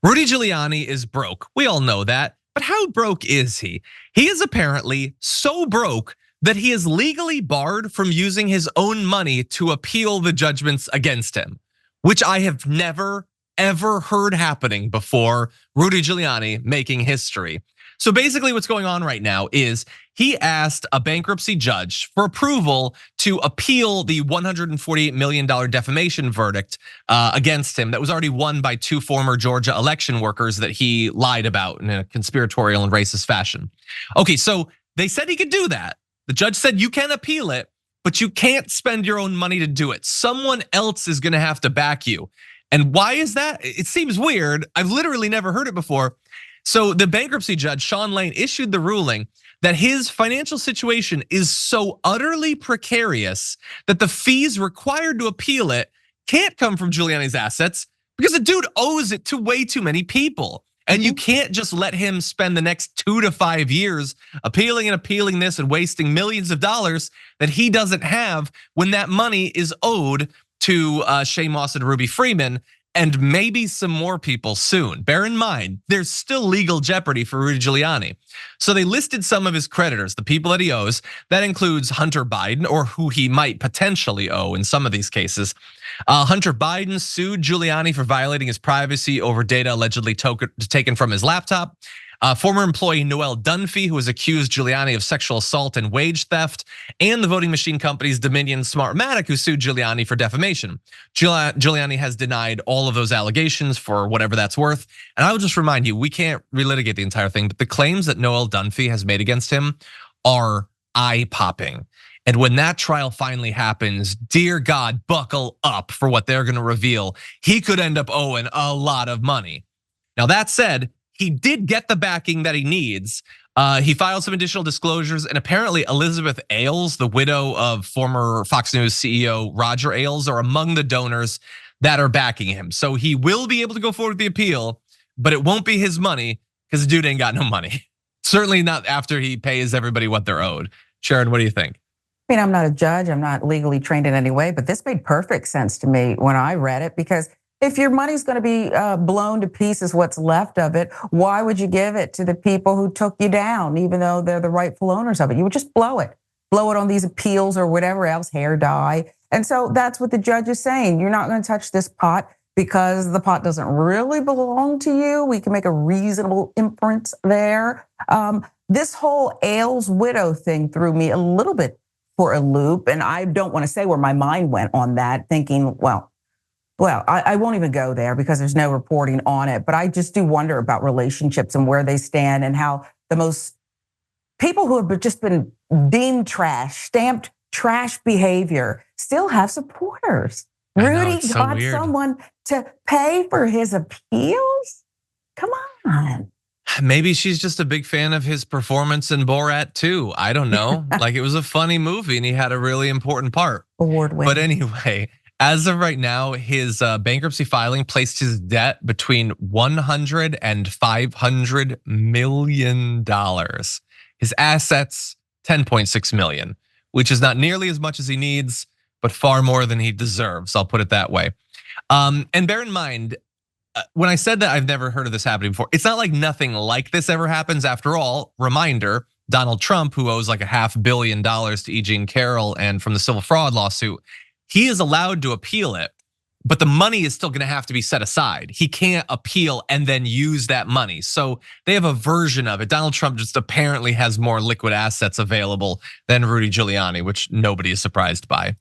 Rudy Giuliani is broke. We all know that. But how broke is he? He is apparently so broke that he is legally barred from using his own money to appeal the judgments against him, which I have never, ever heard happening before Rudy Giuliani making history. So basically what's going on right now is he asked a bankruptcy judge for approval to appeal the $148 million defamation verdict against him that was already won by two former Georgia election workers that he lied about in a conspiratorial and racist fashion. Okay, so they said he could do that. The judge said you can appeal it, but you can't spend your own money to do it. Someone else is gonna have to back you. And why is that? It seems weird. I've literally never heard it before. So the bankruptcy judge, Sean Lane, issued the ruling that his financial situation is so utterly precarious that the fees required to appeal it can't come from Giuliani's assets because the dude owes it to way too many people. And you can't just let him spend the next 2 to 5 years appealing and appealing this and wasting millions of dollars that he doesn't have when that money is owed to Shaye and Ruby Freeman and maybe some more people soon. Bear in mind, there's still legal jeopardy for Rudy Giuliani. So they listed some of his creditors, the people that he owes. That includes Hunter Biden, or who he might potentially owe in some of these cases. Hunter Biden sued Giuliani for violating his privacy over data allegedly taken from his laptop. Former employee Noelle Dunphy, who was accused Giuliani of sexual assault and wage theft, and the voting machine companies Dominion Smartmatic, who sued Giuliani for defamation. Giuliani has denied all of those allegations for whatever that's worth. And I will just remind you, we can't relitigate the entire thing, but the claims that Noelle Dunphy has made against him are eye-popping. And when that trial finally happens, dear God, buckle up for what they're gonna reveal. He could end up owing a lot of money. Now that said, he did get the backing that he needs. He filed some additional disclosures, and apparently Elizabeth Ailes, the widow of former Fox News CEO Roger Ailes, are among the donors that are backing him. So he will be able to go forward with the appeal, but it won't be his money because the dude ain't got no money. Certainly not after he pays everybody what they're owed. Sharon, what do you think? I mean, I'm not a judge, I'm not legally trained in any way, but this made perfect sense to me when I read it, because if your money's gonna be blown to pieces, what's left of it, why would you give it to the people who took you down, even though they're the rightful owners of it? You would just blow it on these appeals or whatever else, hair dye. And so that's what the judge is saying. You're not gonna touch this pot because the pot doesn't really belong to you. We can make a reasonable inference there. This whole Ailes widow thing threw me a little bit for a loop, and I don't wanna say where my mind went on that, thinking, well, I won't even go there because there's no reporting on it, but I just do wonder about relationships and where they stand and how the most people who have just been deemed trash, stamped trash behavior, still have supporters. Rudy got someone to pay for his appeals? Come on. Maybe she's just a big fan of his performance in Borat 2. I don't know. Like, it was a funny movie and he had a really important part. Award-winning. But anyway, as of right now, his bankruptcy filing placed his debt between $100 and $500 million. His assets, $10.6 million, which is not nearly as much as he needs, but far more than he deserves. I'll put it that way. And bear in mind, when I said that I've never heard of this happening before, it's not like nothing like this ever happens. After all, reminder, Donald Trump, who owes like $500 million to E. Jean Carroll and from the civil fraud lawsuit, he is allowed to appeal it, but the money is still gonna have to be set aside. He can't appeal and then use that money. So they have a version of it. Donald Trump just apparently has more liquid assets available than Rudy Giuliani, which nobody is surprised by.